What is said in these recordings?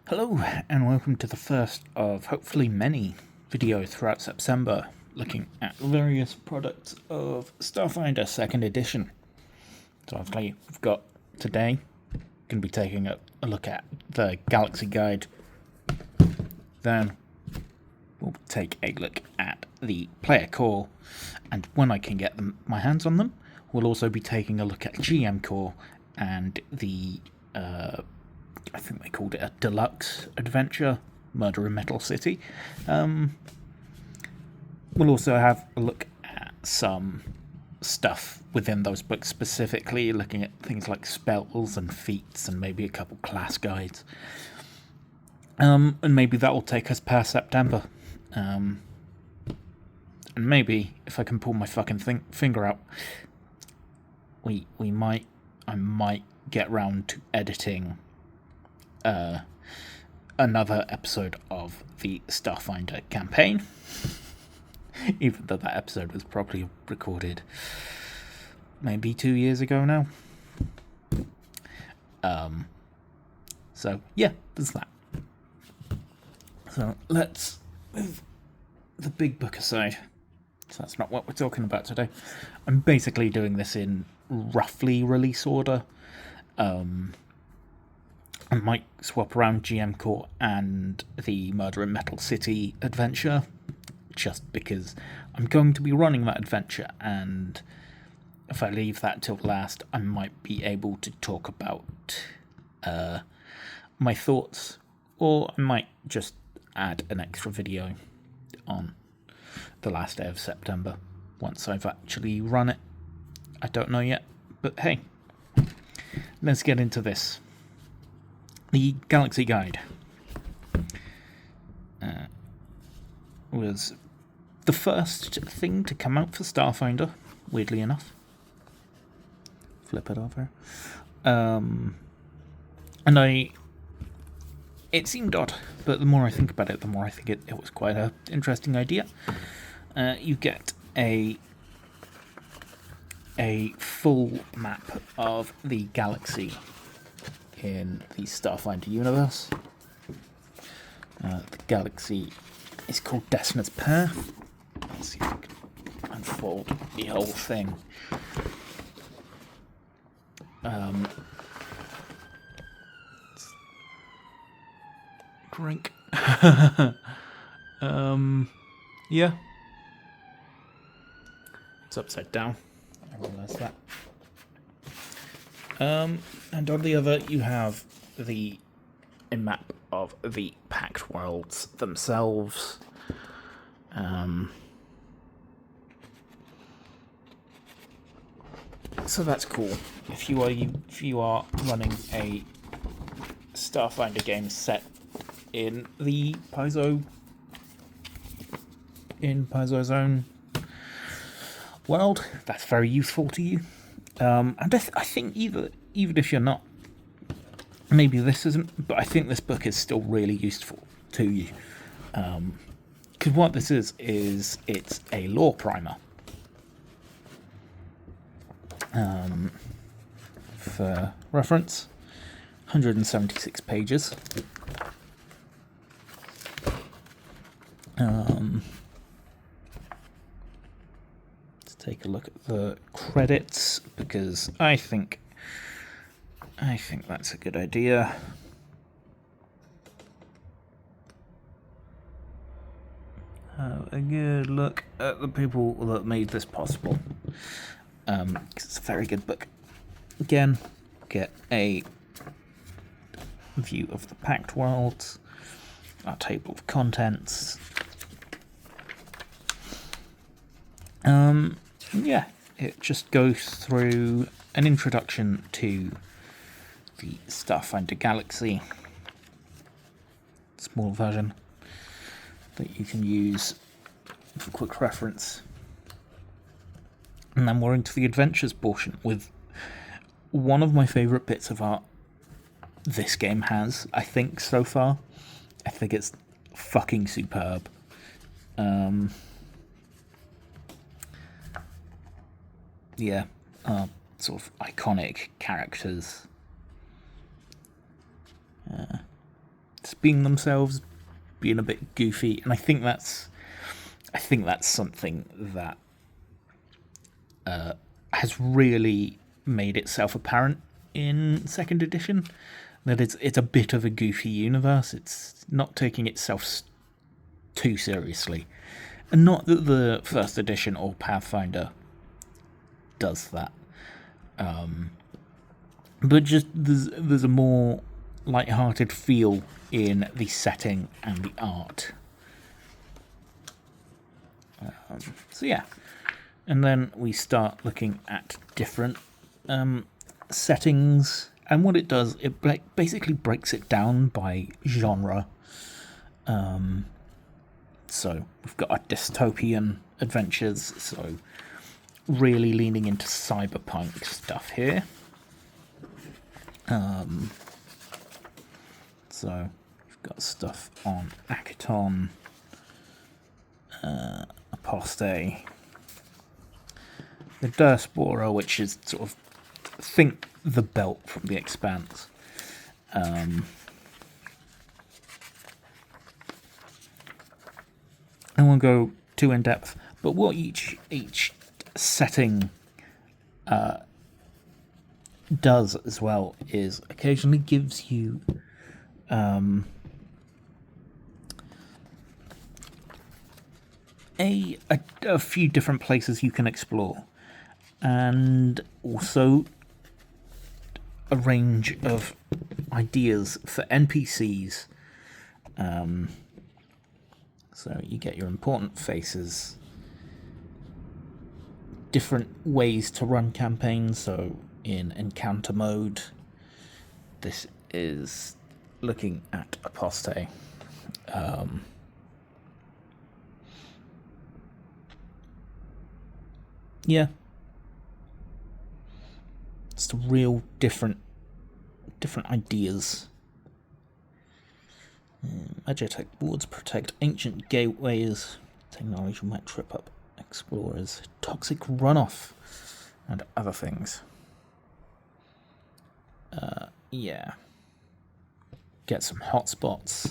Hello and welcome to the first of hopefully many videos throughout September looking at various products of Starfinder Second Edition. So obviously we've got today, going to be taking a look at the Galaxy Guide, then we'll take a look at the player core, and when I can get my hands on them, we'll also be taking a look at GM core and the I think they called it a deluxe adventure, Murder in Metal City. We'll also have a look at some stuff within those books, specifically looking at things like spells and feats and maybe a couple class guides. And maybe that will take us past September. And maybe, if I can pull my fucking finger out, I might get round to editing another episode of the Starfinder campaign, even though that episode was probably recorded maybe 2 years ago now. So yeah, there's that. So let's move the big book aside. So that's not what we're talking about today. I'm basically doing this in roughly release order. I might swap around GM Core and the Murder in Metal City adventure, just because I'm going to be running that adventure, and if I leave that till last, I might be able to talk about my thoughts, or I might just add an extra video on the last day of September once I've actually run it. I don't know yet, but hey, let's get into this. The Galaxy Guide was the first thing to come out for Starfinder, weirdly enough. Flip it over. And it seemed odd, but the more I think about it, the more I think it was quite an interesting idea. You get a full map of the galaxy in the Starfinder universe. The galaxy is called Destiny's Path. Let's see if I can unfold the whole thing. Drink. Yeah. It's upside down. I realise that. And on the other, you have a map of the Pact Worlds themselves. So that's cool. If you are running a Starfinder game set in the Paizo's own world, that's very useful to you. And I think even if you're not, maybe this isn't, but I think this book is still really useful to you. Because what this is it's a lore primer. For reference, 176 pages. Take a look at the credits, because I think that's a good idea. Have a good look at the people that made this possible. It's a very good book. Again, get a view of the Pact Worlds, our table of contents. Yeah, it just goes through an introduction to the Starfinder Galaxy, small version that you can use for quick reference. And then we're into the adventures portion with one of my favourite bits of art this game has, I think, so far. I think it's fucking superb. Sort of iconic characters just being themselves, being a bit goofy, and I think that's something that has really made itself apparent in Second Edition. That it's a bit of a goofy universe. It's not taking itself too seriously, and not that the First Edition or Pathfinder does that. But just there's a more light-hearted feel in the setting and the art. So yeah, and then we start looking at different settings, and what it does, it basically breaks it down by genre. So we've got our dystopian adventures, so really leaning into cyberpunk stuff here. So we've got stuff on Akaton, Aposte, the Diaspora, which is sort of, think the belt from The Expanse. I won't go too in depth, but what each setting does as well is occasionally gives you a few different places you can explore, and also a range of ideas for NPCs. So you get your important faces, different ways to run campaigns. So in encounter mode, this is looking at Aposte. Yeah, it's the real different ideas. Magitech boards protect ancient gateways. Technology might trip up explorers. Toxic runoff and other things. Yeah. Get some hotspots.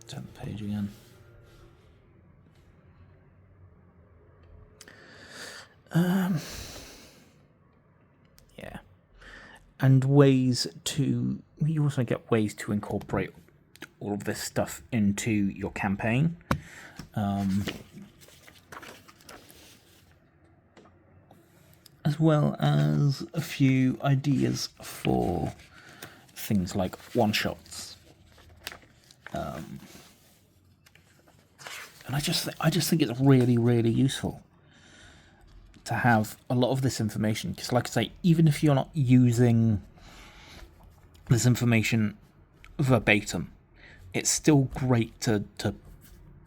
Turn the page again. Yeah. And you also get ways to incorporate all of this stuff into your campaign. As well as a few ideas for things like one-shots. And I just think it's really, really useful to have a lot of this information, because like I say, even if you're not using this information verbatim, it's still great to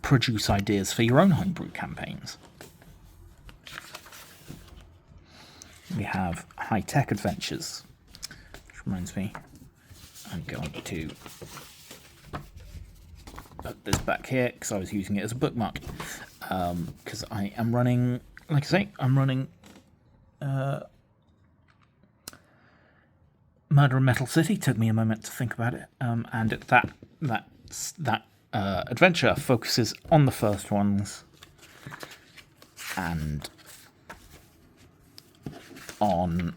produce ideas for your own homebrew campaigns. We have high-tech adventures, which reminds me, I'm going to put this back here because I was using it as a bookmark, because I am running, like I say, I'm running Murder in Metal City. Took me a moment to think about it, and that adventure focuses on the first ones and on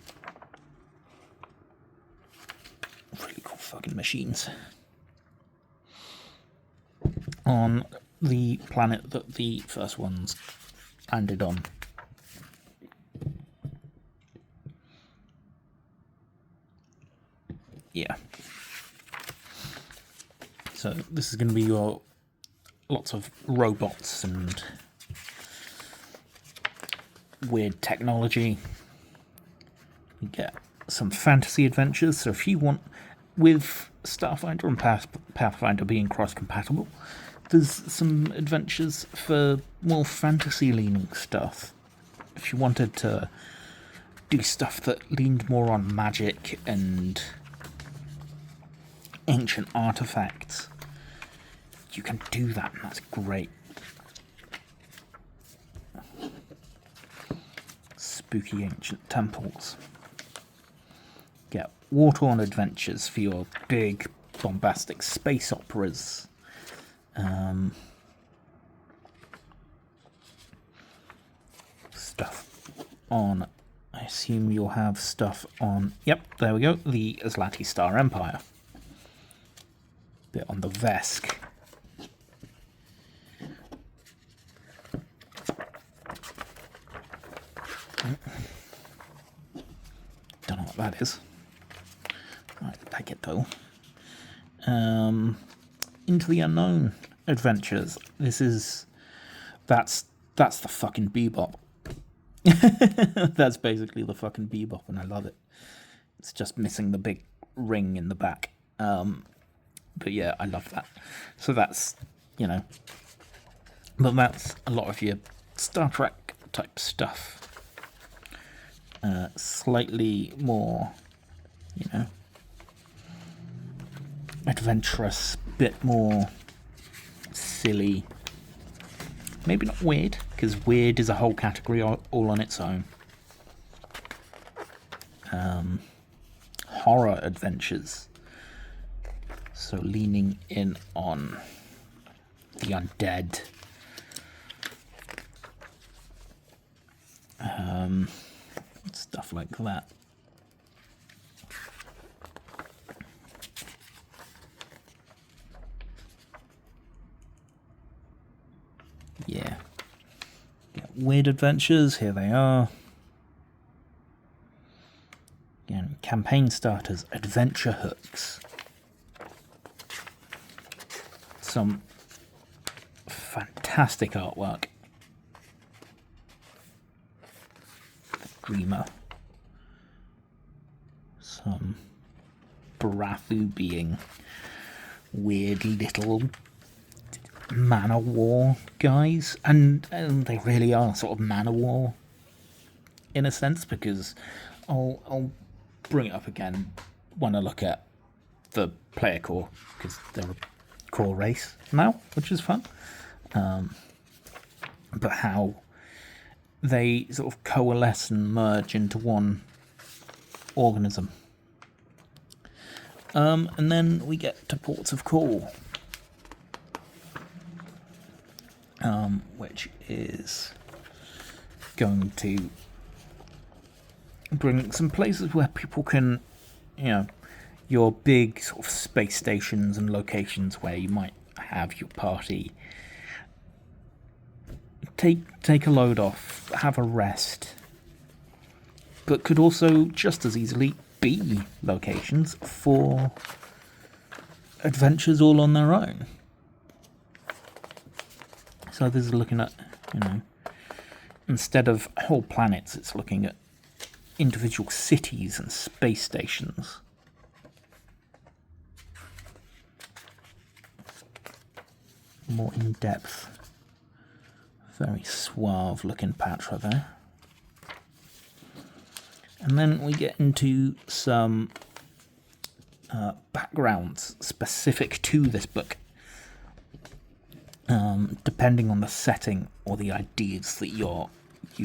really cool fucking machines on the planet that the first ones landed on. Yeah. So this is going to be your lots of robots and weird technology. You get some fantasy adventures. So if you want, with Starfinder and Pathfinder being cross-compatible, there's some adventures for more fantasy-leaning stuff. If you wanted to do stuff that leaned more on magic and ancient artifacts, you can do that, and that's great. Spooky ancient temples. Get war-torn adventures for your big, bombastic space operas. Stuff on... I assume you'll have stuff on... Yep, there we go. The Zlati Star Empire. Bit on the Vesk. Don't know what that is. Right, take it though. Into the Unknown adventures. That's the fucking Bebop. That's basically the fucking Bebop, and I love it. It's just missing the big ring in the back. But yeah, I love that. So that's, but that's a lot of your Star Trek type stuff. Slightly more, adventurous, bit more silly. Maybe not weird, because weird is a whole category all on its own. Horror adventures. So leaning in on the undead. Stuff like that. Yeah. Weird adventures, here they are. Again, campaign starters, adventure hooks. Some fantastic artwork. Dreamer. Some Brathu being weird little man of war guys, and they really are sort of man of war in a sense, because I'll bring it up again when I look at the player core, because they're a core race now, which is fun. But how they sort of coalesce and merge into one organism. And then we get to Ports of Call, which is going to bring some places where people can, your big sort of space stations and locations where you might have your party take a load off, have a rest, but could also just as easily be locations for adventures all on their own. So this is looking at, instead of whole planets, it's looking at individual cities and space stations. More in-depth. Very suave looking Patra there. And then we get into some backgrounds specific to this book, depending on the setting or the ideas that you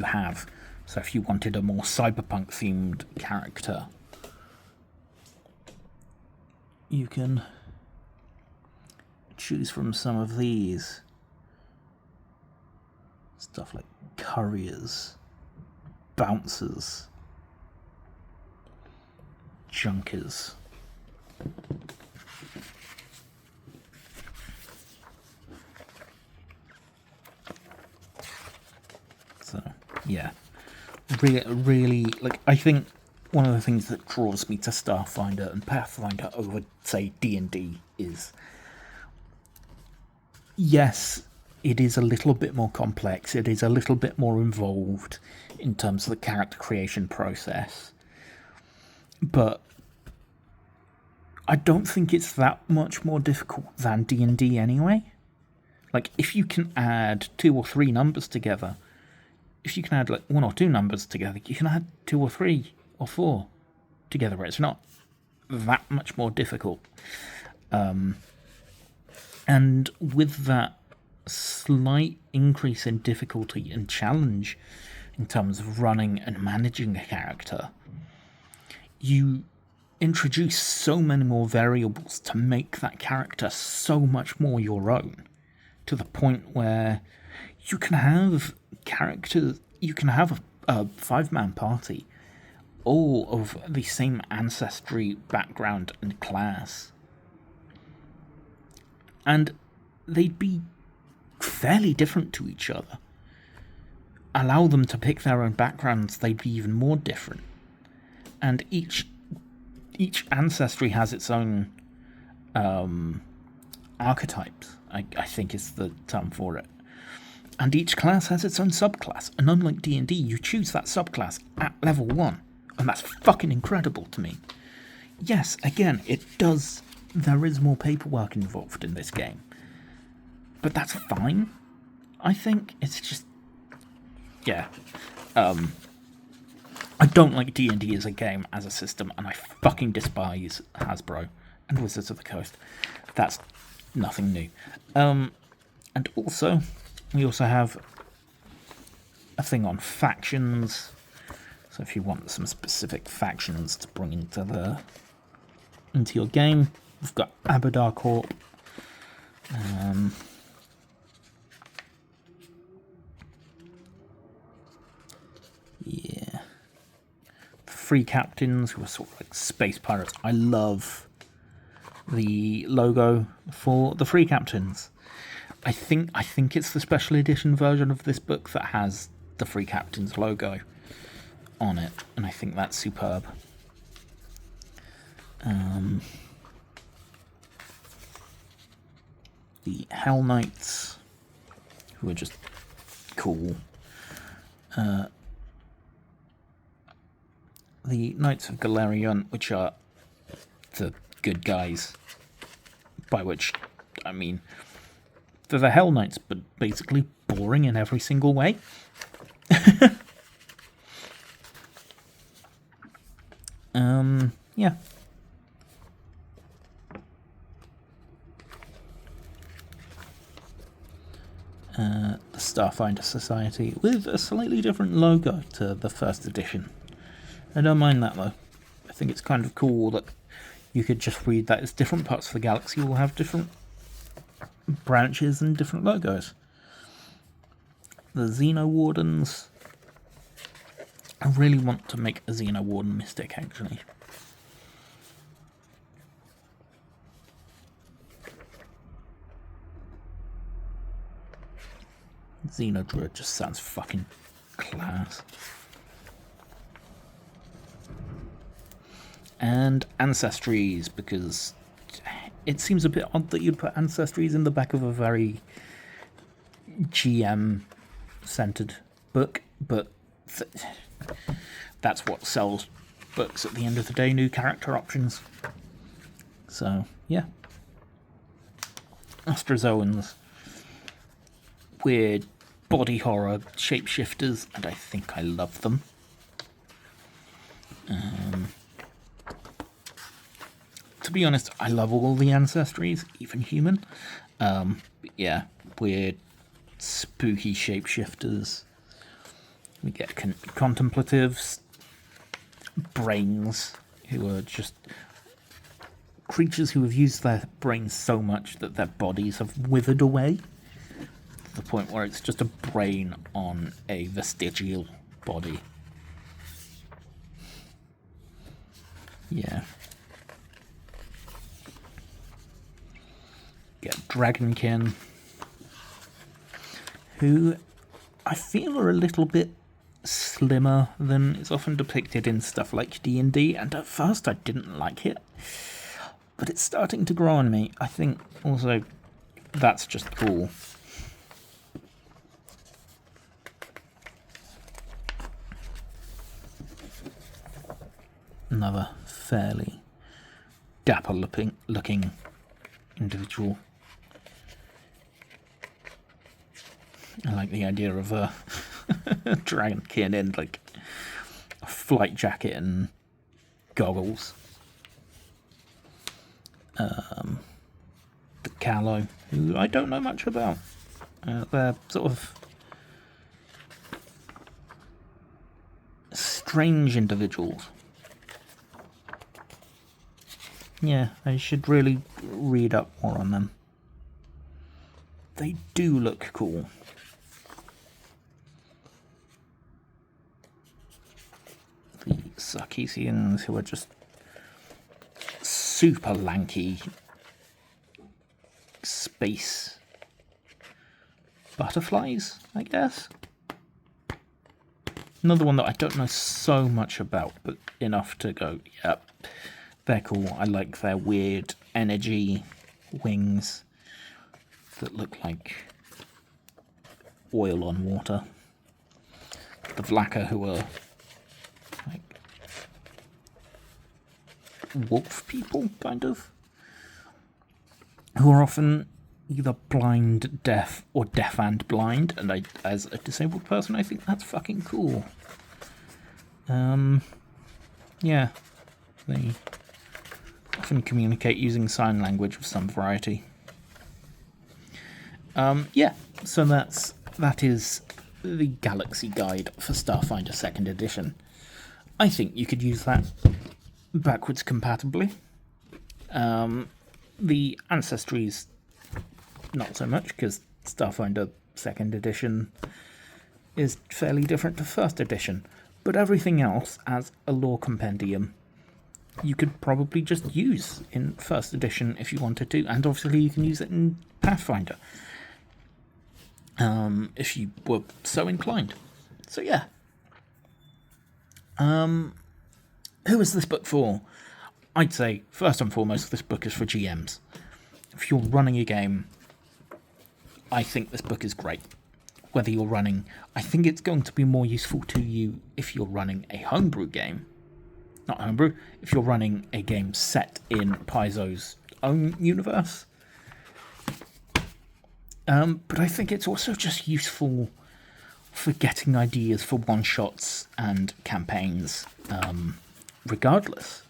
have. So if you wanted a more cyberpunk themed character, you can choose from some of these. Stuff like couriers, bouncers, junkers. So, yeah. Really, I think one of the things that draws me to Starfinder and Pathfinder over, say, D&D is, yes, it is a little bit more complex, it is a little bit more involved in terms of the character creation process, but I don't think it's that much more difficult than D&D anyway. If you can add 2 or 3 numbers together, if you can add 1 or 2 numbers together, you can add 2 or 3 or 4 together. It's not that much more difficult. And with that slight increase in difficulty and challenge in terms of running and managing a character, you introduce so many more variables to make that character so much more your own, to the point where you can have characters, you can have a 5-man party, all of the same ancestry, background, and class. And they'd be fairly different to each other. Allow them to pick their own backgrounds, they'd be even more different. And each ancestry has its own archetypes, I think is the term for it. And each class has its own subclass. And unlike D&D, you choose that subclass at level 1. And that's fucking incredible to me. Yes, again, there is more paperwork involved in this game. But that's fine. I think it's just... yeah. I don't like D&D as a game, as a system, and I fucking despise Hasbro and Wizards of the Coast. That's nothing new. And also, we also have a thing on factions. So if you want some specific factions to bring into your game, we've got Abadar Corp. Yeah. Free Captains, who are sort of like space pirates. I love the logo for the Free Captains. I think it's the special edition version of this book that has the Free Captains logo on it, and I think that's superb. The Hell Knights, who are just cool. The Knights of Galerion, which are the good guys, by which I mean they're the Hell Knights, but basically boring in every single way. Yeah. The Starfinder Society, with a slightly different logo to the first edition. I don't mind that though. I think it's kind of cool that you could just read that as different parts of the galaxy will have different branches and different logos. The Xeno Wardens. I really want to make a Xeno Warden Mystic, actually. Xenodruid just sounds fucking class. And Ancestries, because it seems a bit odd that you'd put Ancestries in the back of a very GM-centered book, but that's what sells books at the end of the day, new character options. So, yeah. Astrozoans. Weird body horror shapeshifters, and I think I love them. To be honest, I love all the Ancestries, even human. But yeah, weird, spooky shapeshifters. We get contemplatives, brains, who are just creatures who have used their brains so much that their bodies have withered away. To the point where it's just a brain on a vestigial body. Yeah. Get Dragonkin, who I feel are a little bit slimmer than is often depicted in stuff like D&D, and at first I didn't like it, but it's starting to grow on me. I think also that's just cool. Another fairly dapper looking individual. I like the idea of a Dragonkin in like a flight jacket and goggles. The Callow, who I don't know much about. They're sort of strange individuals. Yeah, I should really read up more on them. They do look cool. The Sarkeesians, who are just super lanky space butterflies, I guess. Another one that I don't know so much about, but enough to go, yep, they're cool. I like their weird energy wings that look like oil on water. The Vlaka, who are like wolf people, kind of, who are often either blind, deaf, or deaf and blind, and I, as a disabled person, I think that's fucking cool. Yeah, they often communicate using sign language of some variety. Yeah, so that is the Galaxy Guide for Starfinder Second Edition. I think you could use that backwards compatibly. The Ancestries, not so much, because Starfinder Second Edition is fairly different to First Edition, but everything else as a lore compendium you could probably just use in First Edition if you wanted to, and obviously you can use it in Pathfinder if you were so inclined. So yeah. Who is this book for? I'd say, first and foremost, this book is for GMs. If you're running a game, I think this book is great. Whether you're running... I think it's going to be more useful to you if you're running a homebrew game. Not homebrew, if you're running a game set in Paizo's own universe. But I think it's also just useful for getting ideas for one-shots and campaigns, regardless.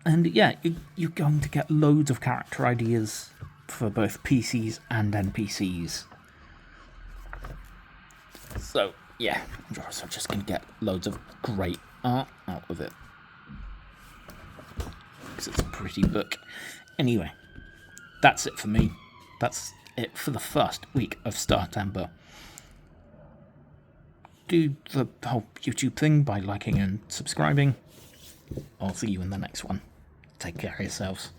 And yeah, you're going to get loads of character ideas for both PCs and NPCs. So yeah, you're also just going to get loads of great art out of it. Because it's a pretty book. Anyway, that's it for me. That's it for the first week of Startember. Do the whole YouTube thing by liking and subscribing. I'll see you in the next one. Take care of yourselves.